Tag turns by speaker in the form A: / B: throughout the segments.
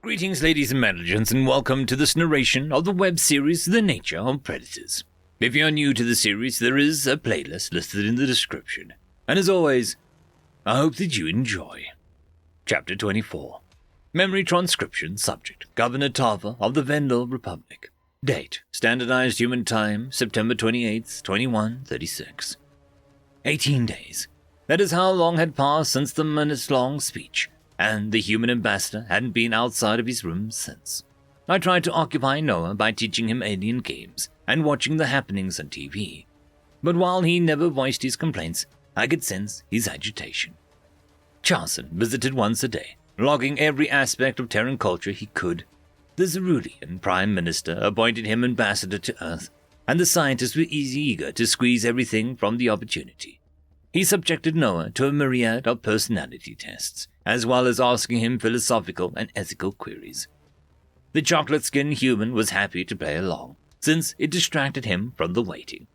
A: Greetings, ladies and gents, and welcome to this narration of the web series The Nature of Predators. If you're new to the series, there is a playlist listed in the description. And as always, I hope that you enjoy. Chapter 24. Memory Transcription. Subject: Governor Tava of the Vendel Republic. Date: Standardized Human Time, September 28th, 2136. 18 days. That is how long had passed since the minute-long speech, and the human ambassador hadn't been outside of his room since. I tried to occupy Noah by teaching him alien games and watching the happenings on TV. But while he never voiced his complaints, I could sense his agitation. Charlson visited once a day, logging every aspect of Terran culture he could. The Zerudian Prime Minister appointed him ambassador to Earth, and the scientists were eager to squeeze everything from the opportunity. He subjected Noah to a myriad of personality tests, as well as asking him philosophical and ethical queries. The chocolate-skinned human was happy to play along, since it distracted him from the waiting.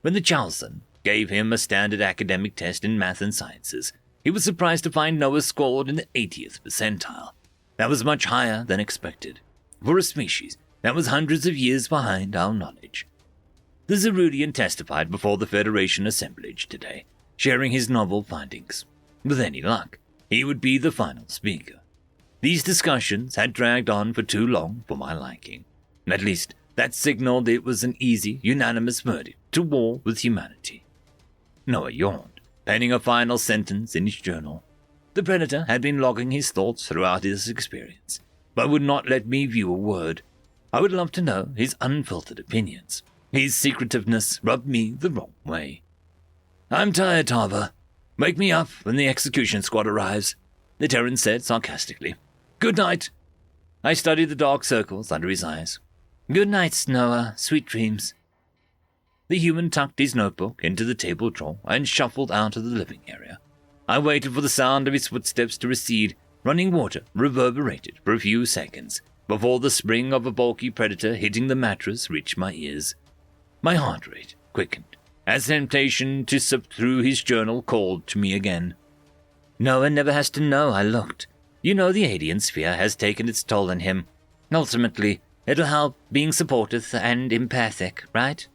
A: When the Charlson gave him a standard academic test in math and sciences, he was surprised to find Noah scored in the 80th percentile. That was much higher than expected, for a species that was hundreds of years behind our knowledge. The Zerudian testified before the Federation assemblage today, sharing his novel findings. With any luck, he would be the final speaker. These discussions had dragged on for too long for my liking. At least, that signaled it was an easy, unanimous verdict to war with humanity. Noah yawned, penning a final sentence in his journal. The Predator had been logging his thoughts throughout his experience, but would not let me view a word. I would love to know his unfiltered opinions. His secretiveness rubbed me the wrong way. "I'm tired, Tava. Wake me up when the execution squad arrives," the Terran said sarcastically. "Good night." I studied the dark circles under his eyes. "Good night, Noah. Sweet dreams." The human tucked his notebook into the table drawer and shuffled out of the living area. I waited for the sound of his footsteps to recede. Running water reverberated for a few seconds before the spring of a bulky predator hitting the mattress reached my ears. My heart rate quickened as temptation to sift through his journal called to me again. "Noah never has to know I looked. You know the alien sphere has taken its toll on him. Ultimately, it'll help being supportive and empathic, right?"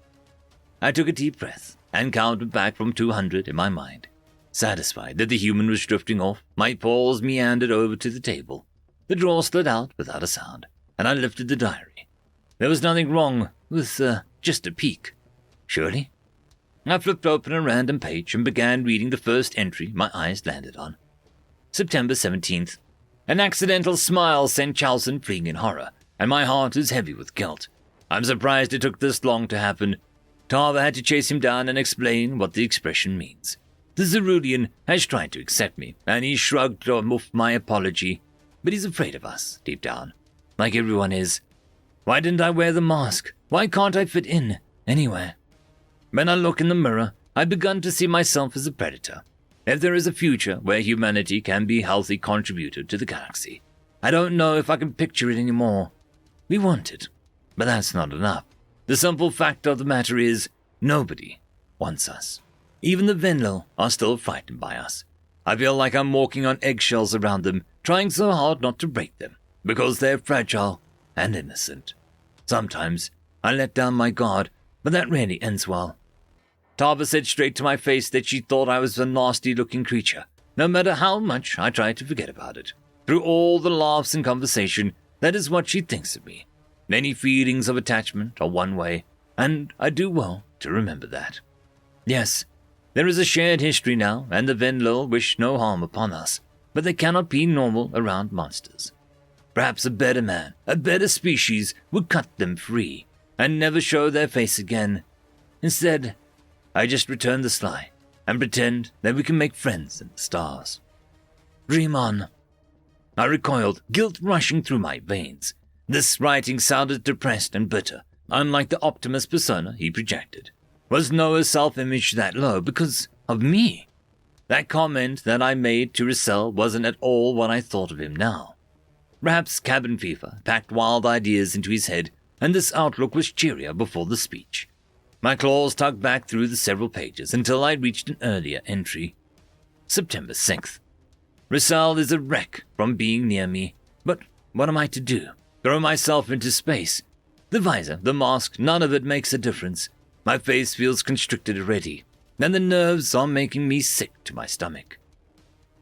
A: I took a deep breath and counted back from 200 in my mind. Satisfied that the human was drifting off, my paws meandered over to the table. The drawer slid out without a sound, and I lifted the diary. There was nothing wrong with just a peek. Surely? I flipped open a random page and began reading the first entry my eyes landed on. September 17th. An accidental smile sent Charlson fleeing in horror, and my heart is heavy with guilt. I'm surprised it took this long to happen. Tava had to chase him down and explain what the expression means. The Zerudian has tried to accept me, and he shrugged off my apology, but he's afraid of us, deep down, like everyone is. Why didn't I wear the mask? Why can't I fit in anywhere? When I look in the mirror, I've begun to see myself as a predator. If there is a future where humanity can be a healthy contributor to the galaxy, I don't know if I can picture it anymore. We want it, but that's not enough. The simple fact of the matter is, nobody wants us. Even the Vendel are still frightened by us. I feel like I'm walking on eggshells around them, trying so hard not to break them, because they're fragile and innocent. Sometimes I let down my guard, but that rarely ends well. Tava said straight to my face that she thought I was a nasty-looking creature, no matter how much I tried to forget about it. Through all the laughs and conversation, that is what she thinks of me. Many feelings of attachment are one way, and I do well to remember that. Yes, there is a shared history now, and the Vendel wish no harm upon us, but they cannot be normal around monsters. Perhaps a better man, a better species, would cut them free, and never show their face again. Instead, I just return the sly, and pretend that we can make friends in the stars. Dream on. I recoiled, guilt rushing through my veins. This writing sounded depressed and bitter, unlike the optimist persona he projected. Was Noah's self-image that low because of me? That comment that I made to Russell wasn't at all what I thought of him now. Perhaps cabin fever packed wild ideas into his head, and this outlook was cheerier before the speech. My claws tugged back through the several pages until I reached an earlier entry. September 6th. Russell is a wreck from being near me, but what am I to do? Throw myself into space? The visor, the mask, none of it makes a difference. My face feels constricted already, and the nerves are making me sick to my stomach.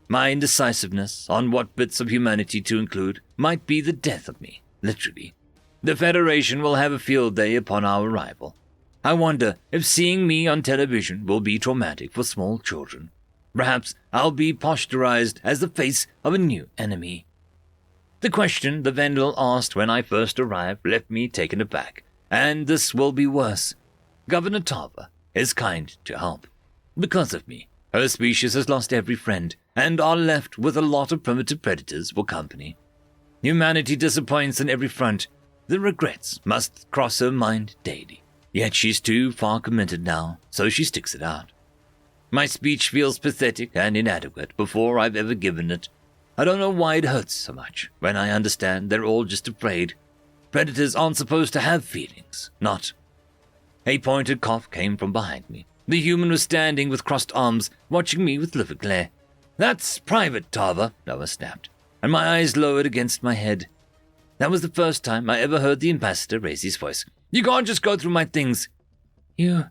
A: My indecisiveness on what bits of humanity to include might be the death of me, literally. The Federation will have a field day upon our arrival. I wonder if seeing me on television will be traumatic for small children. Perhaps I'll be posterized as the face of a new enemy. The question the Vendel asked when I first arrived left me taken aback, and this will be worse. Governor Tarver is kind to help. Because of me, her species has lost every friend, and are left with a lot of primitive predators for company. Humanity disappoints on every front. The regrets must cross her mind daily. Yet she's too far committed now, so she sticks it out. My speech feels pathetic and inadequate before I've ever given it. I don't know why it hurts so much when I understand they're all just afraid. Predators aren't supposed to have feelings, not. A pointed cough came from behind me. The human was standing with crossed arms, watching me with livid glare. "That's Private Tarver," Noah snapped, and my eyes lowered against my head. That was the first time I ever heard the ambassador raise his voice. "You can't just go through my things." "You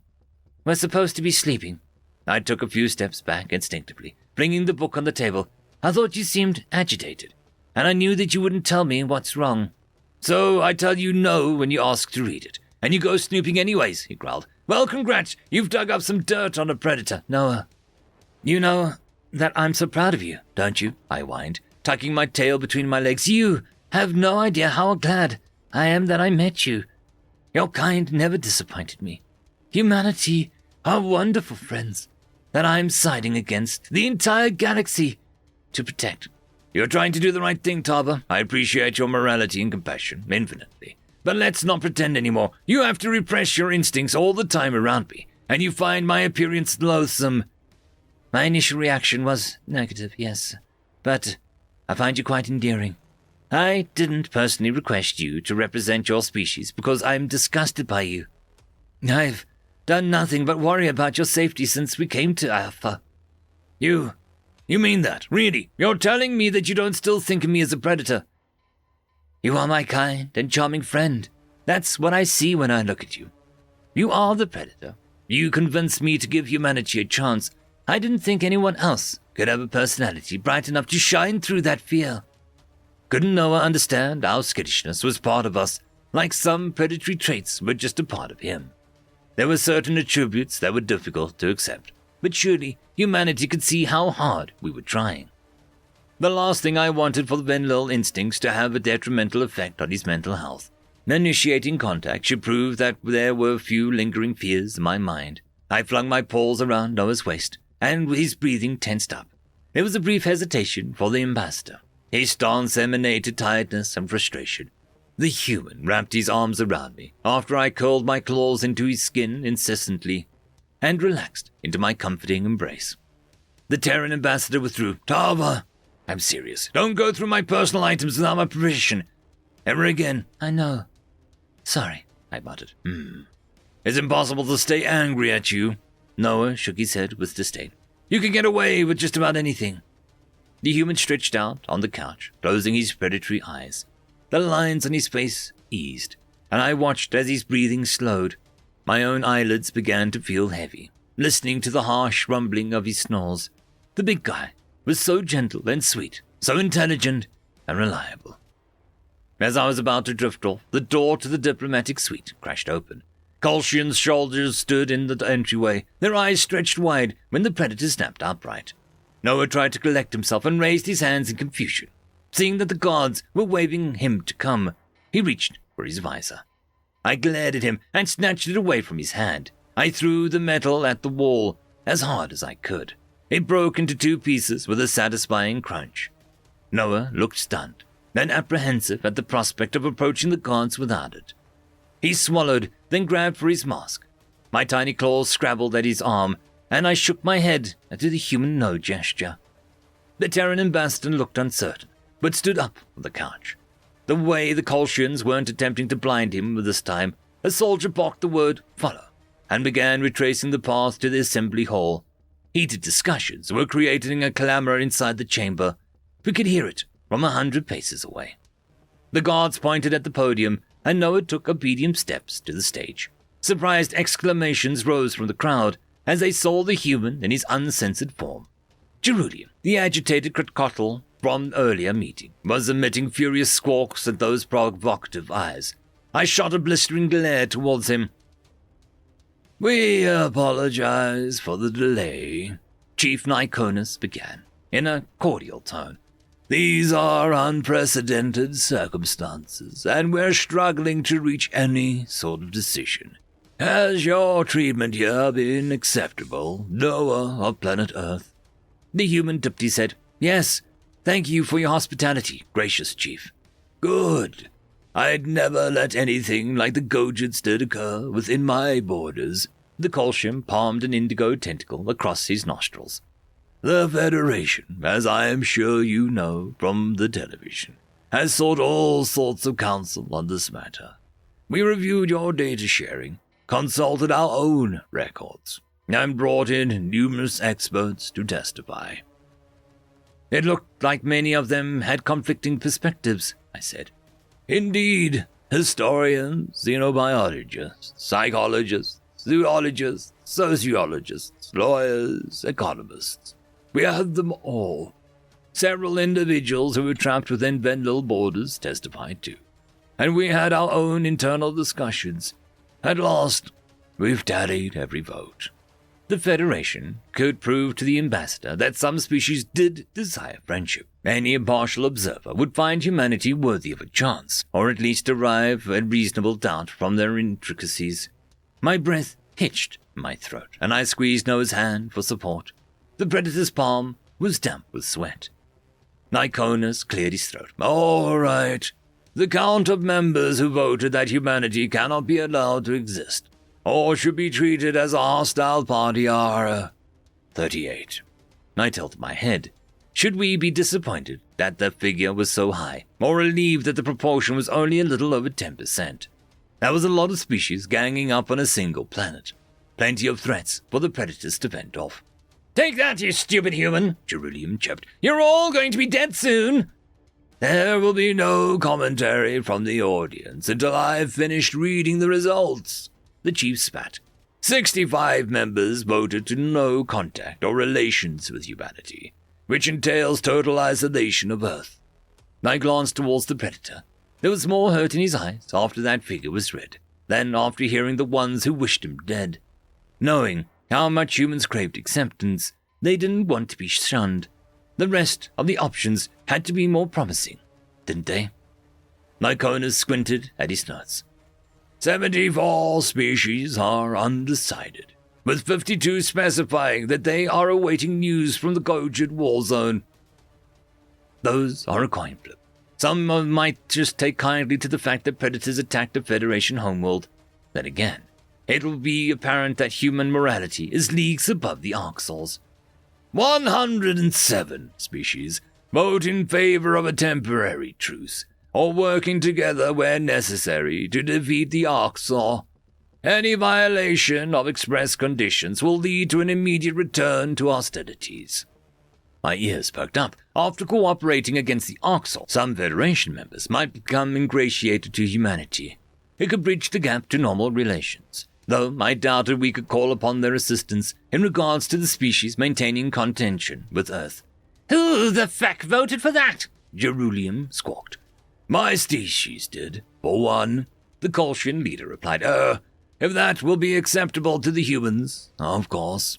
A: were supposed to be sleeping." I took a few steps back instinctively, bringing the book on the table. "I thought you seemed agitated, and I knew that you wouldn't tell me what's wrong. So I tell you no when you ask to read it, and you go snooping anyways," he growled. "Well, congrats, you've dug up some dirt on a predator." "Noah, you know that I'm so proud of you, don't you?" I whined, tucking my tail between my legs. "You have no idea how glad I am that I met you. Your kind never disappointed me. Humanity are wonderful friends that I'm siding against the entire galaxy to protect." "You're trying to do the right thing, Tarver. I appreciate your morality and compassion infinitely. But let's not pretend anymore. You have to repress your instincts all the time around me, and you find my appearance loathsome." "My initial reaction was negative, yes, but I find you quite endearing. I didn't personally request you to represent your species because I'm disgusted by you. I've done nothing but worry about your safety since we came to Alpha." You mean that? Really? You're telling me that you don't still think of me as a predator?" "You are my kind and charming friend. That's what I see when I look at you. You are the predator. You convinced me to give humanity a chance. I didn't think anyone else could have a personality bright enough to shine through that fear. Couldn't Noah understand our skittishness was part of us, like some predatory traits were just a part of him? There were certain attributes that were difficult to accept, but surely humanity could see how hard we were trying. The last thing I wanted for the Venlil instincts to have a detrimental effect on his mental health. Initiating contact should prove that there were few lingering fears in my mind. I flung my paws around Noah's waist, and his breathing tensed up. There was a brief hesitation for the ambassador. His stance emanated tiredness and frustration. The human wrapped his arms around me after I curled my claws into his skin incessantly and relaxed into my comforting embrace. The Terran ambassador withdrew. "Tarver, I'm serious. Don't go through my personal items without my permission. Ever again." "I know. Sorry," I muttered. It's impossible to stay angry at you." Noah shook his head with disdain. "You can get away with just about anything." The human stretched out on the couch, closing his predatory eyes. The lines on his face eased, and I watched as his breathing slowed. My own eyelids began to feel heavy, listening to the harsh rumbling of his snores. The big guy was so gentle and sweet, so intelligent and reliable. As I was about to drift off, the door to the diplomatic suite crashed open. Kolshian's shoulders stood in the entryway, their eyes stretched wide when the predator snapped upright. Noah tried to collect himself and raised his hands in confusion. Seeing that the guards were waving him to come, he reached for his visor. I glared at him and snatched it away from his hand. I threw the metal at the wall as hard as I could. It broke into two pieces with a satisfying crunch. Noah looked stunned, then apprehensive at the prospect of approaching the guards without it. He swallowed, then grabbed for his mask. My tiny claws scrabbled at his arm, and I shook my head to the human no gesture. The Terran ambassador looked uncertain, but stood up on the couch. The way the Kolshians weren't attempting to blind him this time, a soldier barked the word "follow" and began retracing the path to the assembly hall. Heated discussions were creating a clamor inside the chamber. We could hear it from 100 paces away. The guards pointed at the podium, and Noah took obedient steps to the stage. Surprised exclamations rose from the crowd as they saw the human in his uncensored form. Jerusalem, the agitated crocodile from earlier meeting, was emitting furious squawks at those provocative eyes. I shot a blistering glare towards him. "We apologize for the delay," Chief Nikonus began, in a cordial tone. "These are unprecedented circumstances, and we're struggling to reach any sort of decision. Has your treatment here been acceptable, Noah of planet Earth?" The human dipped his head. "Yes, thank you for your hospitality, gracious chief." "Good. I'd never let anything like the Gojid stir occur within my borders." The Colchium palmed an indigo tentacle across his nostrils. "The Federation, as I am sure you know from the television, has sought all sorts of counsel on this matter. We reviewed your data sharing, consulted our own records, and brought in numerous experts to testify." "It looked like many of them had conflicting perspectives," I said. "Indeed, historians, xenobiologists, psychologists, zoologists, sociologists, lawyers, economists. We had them all. Several individuals who were trapped within Venlil borders testified too. And we had our own internal discussions. At last, we've tallied every vote." The Federation could prove to the ambassador that some species did desire friendship. Any impartial observer would find humanity worthy of a chance, or at least derive a reasonable doubt from their intricacies. My breath hitched in my throat, and I squeezed Noah's hand for support. The predator's palm was damp with sweat. Nikonus cleared his throat. "All right. The count of members who voted that humanity cannot be allowed to exist, or should be treated as a hostile party are 38. I tilted my head. Should we be disappointed that the figure was so high, or relieved that the proportion was only a little over 10%? That was a lot of species ganging up on a single planet. Plenty of threats for the predators to fend off. "Take that, you stupid human," Jerusalem chirped. "You're all going to be dead soon." "There will be no commentary from the audience until I've finished reading the results," the chief spat. 65 members voted to no contact or relations with humanity, which entails total isolation of Earth. I glanced towards the predator. There was more hurt in his eyes after that figure was read than after hearing the ones who wished him dead. Knowing how much humans craved acceptance, they didn't want to be shunned. The rest of the options had to be more promising, didn't they? Nikonus squinted at his notes. 74 species are undecided, with 52 specifying that they are awaiting news from the Gojid war zone. Those are a coin flip. Some might just take kindly to the fact that predators attacked a Federation homeworld. Then again, it will be apparent that human morality is leagues above the Arxals. 107 species vote in favor of a temporary truce, or working together where necessary to defeat the Arxal. Any violation of express conditions will lead to an immediate return to hostilities. My ears perked up. After cooperating against the Arxal, some Federation members might become ingratiated to humanity. It could bridge the gap to normal relations, though I doubted we could call upon their assistance in regards to the species maintaining contention with Earth. "Who the fuck voted for that?" Jerusalem squawked. "My species did, for one," the Colchian leader replied. If that will be acceptable to the humans, of course."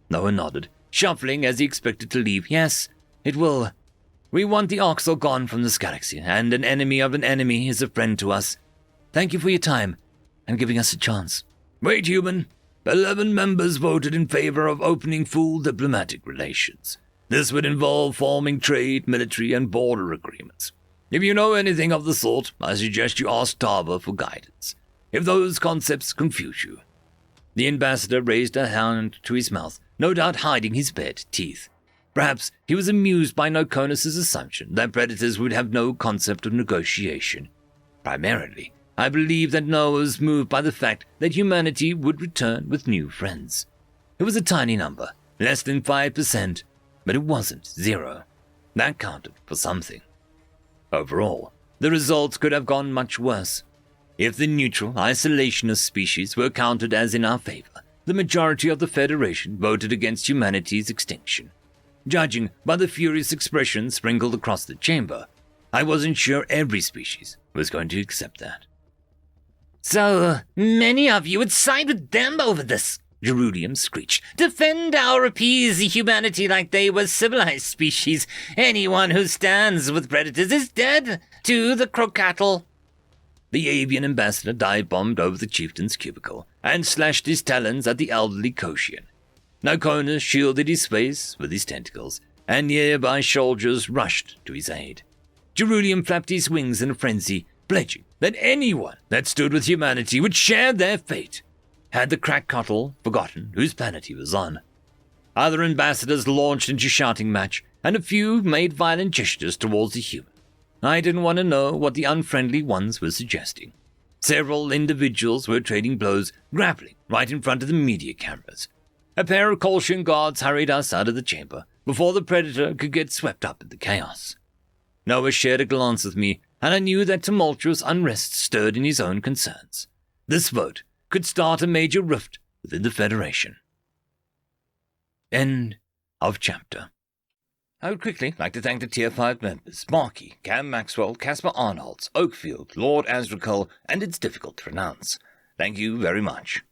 A: Noah nodded, shuffling as he expected to leave. "Yes, it will. We want the Arxal gone from this galaxy, and an enemy of an enemy is a friend to us. Thank you for your time, and giving us a chance." "Wait, human. 11 members voted in favor of opening full diplomatic relations. This would involve forming trade, military, and border agreements. If you know anything of the sort, I suggest you ask Tava for guidance, if those concepts confuse you." The ambassador raised a hand to his mouth, no doubt hiding his bared teeth. Perhaps he was amused by Nikonus' assumption that predators would have no concept of negotiation. Primarily, I believe that Noah was moved by the fact that humanity would return with new friends. It was a tiny number, less than 5%, but it wasn't 0. That counted for something. Overall, The results could have gone much worse. If the neutral, isolationist species were counted as in our favor, the majority of the Federation voted against humanity's extinction. Judging by the furious expressions sprinkled across the chamber, I wasn't sure every species was going to accept that.
B: So many of you would side with them over this, Jerudium screeched. Defend or appease humanity like they was civilized species. Anyone who stands with predators is dead to the crocattle.
A: The avian ambassador dive-bombed over the chieftain's cubicle and slashed his talons at the elderly Koshian. Narconas shielded his face with his tentacles, and nearby soldiers rushed to his aid. Jerudium flapped his wings in a frenzy, pledging that anyone that stood with humanity would share their fate. Had the crocattle forgotten whose planet he was on? Other ambassadors launched into shouting match, and a few made violent gestures towards the human. I didn't want to know what the unfriendly ones were suggesting. Several individuals were trading blows, grappling right in front of the media cameras. A pair of Kolshian guards hurried us out of the chamber before the predator could get swept up in the chaos. Noah shared a glance with me, and I knew that tumultuous unrest stirred in his own concerns. This vote could start a major rift within the Federation. End of chapter. I would quickly like to thank the Tier 5 members, Marky, Cam Maxwell, Casper Arnholtz, Oakfield, Lord Azrakul, and It's Difficult to Pronounce. Thank you very much.